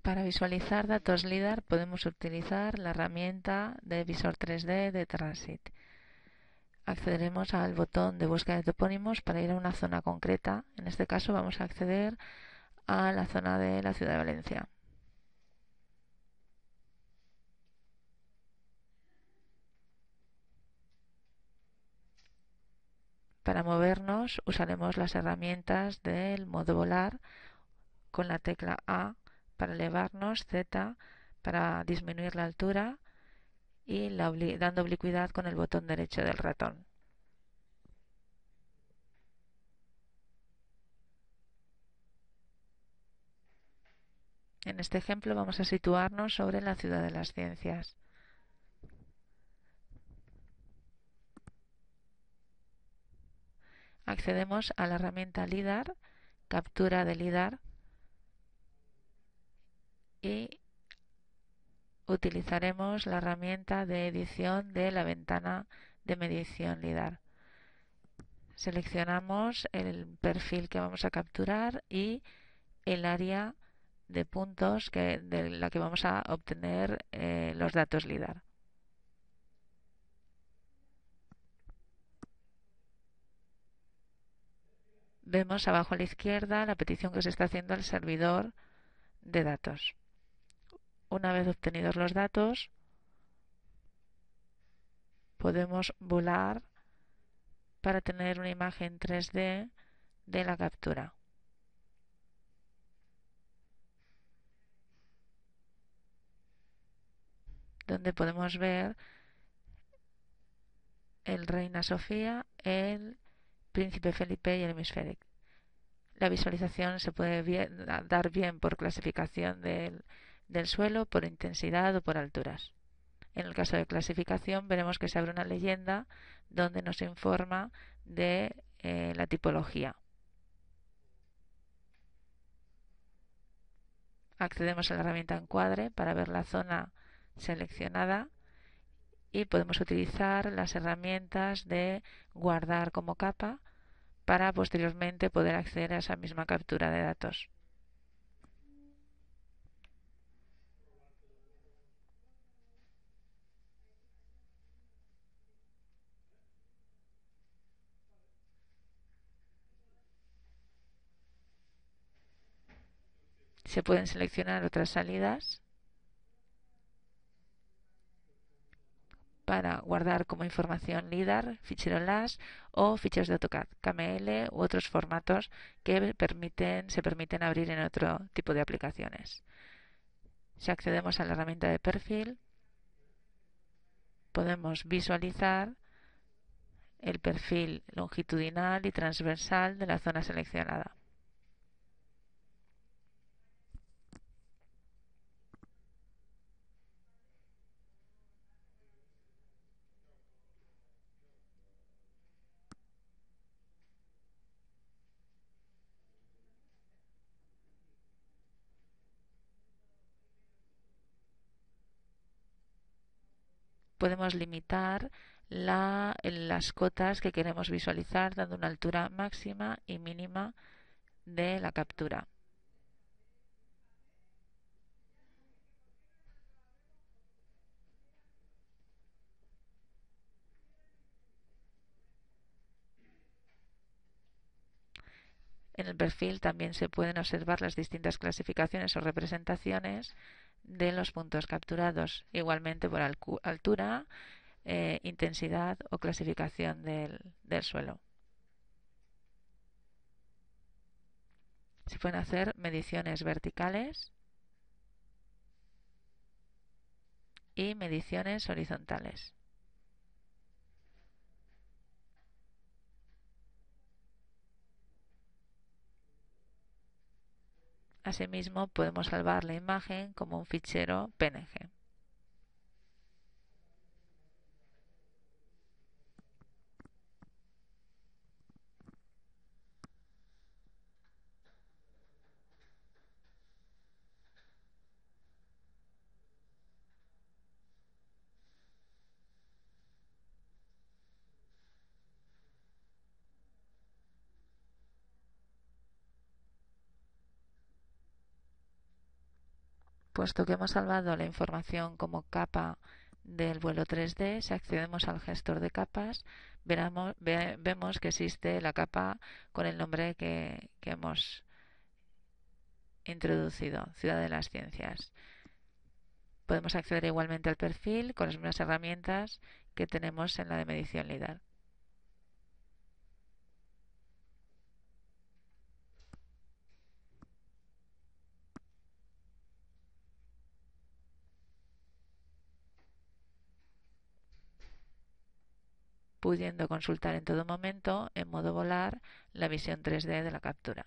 Para visualizar datos LIDAR podemos utilizar la herramienta de visor 3D de Transit. Accederemos al botón de búsqueda de topónimos para ir a una zona concreta. En este caso vamos a acceder a la zona de la ciudad de Valencia. Para movernos usaremos las herramientas del modo volar con la tecla A para elevarnos, Z para disminuir la altura y dando oblicuidad con el botón derecho del ratón. En este ejemplo vamos a situarnos sobre la ciudad de las ciencias. Accedemos a la herramienta LIDAR, captura de LIDAR, y utilizaremos la herramienta de edición de la ventana de medición LIDAR. Seleccionamos el perfil que vamos a capturar y el área de puntos de la que vamos a obtener los datos LIDAR. Vemos abajo a la izquierda la petición que se está haciendo al servidor de datos. Una vez obtenidos los datos, podemos volar para tener una imagen 3D de la captura. Donde podemos ver el Reina Sofía, el Príncipe Felipe y el Hemisférico. La visualización se puede dar bien por clasificación del suelo, por intensidad o por alturas. En el caso de clasificación veremos que se abre una leyenda donde nos informa de la tipología. Accedemos a la herramienta encuadre para ver la zona seleccionada y podemos utilizar las herramientas de guardar como capa para posteriormente poder acceder a esa misma captura de datos. Se pueden seleccionar otras salidas para guardar como información LIDAR, fichero LAS o ficheros de AutoCAD, KML u otros formatos que se permiten abrir en otro tipo de aplicaciones. Si accedemos a la herramienta de perfil, podemos visualizar el perfil longitudinal y transversal de la zona seleccionada. Podemos limitar las cotas que queremos visualizar dando una altura máxima y mínima de la captura. En el perfil también se pueden observar las distintas clasificaciones o representaciones de los puntos capturados, igualmente por altura, intensidad o clasificación del suelo. Se pueden hacer mediciones verticales y mediciones horizontales. Asimismo, podemos salvar la imagen como un fichero PNG. Puesto que hemos salvado la información como capa del vuelo 3D, si accedemos al gestor de capas, vemos que existe la capa con el nombre que hemos introducido, Ciudad de las Ciencias. Podemos acceder igualmente al perfil con las mismas herramientas que tenemos en la de medición LIDAR. Pudiendo consultar en todo momento, en modo volar, la visión 3D de la captura.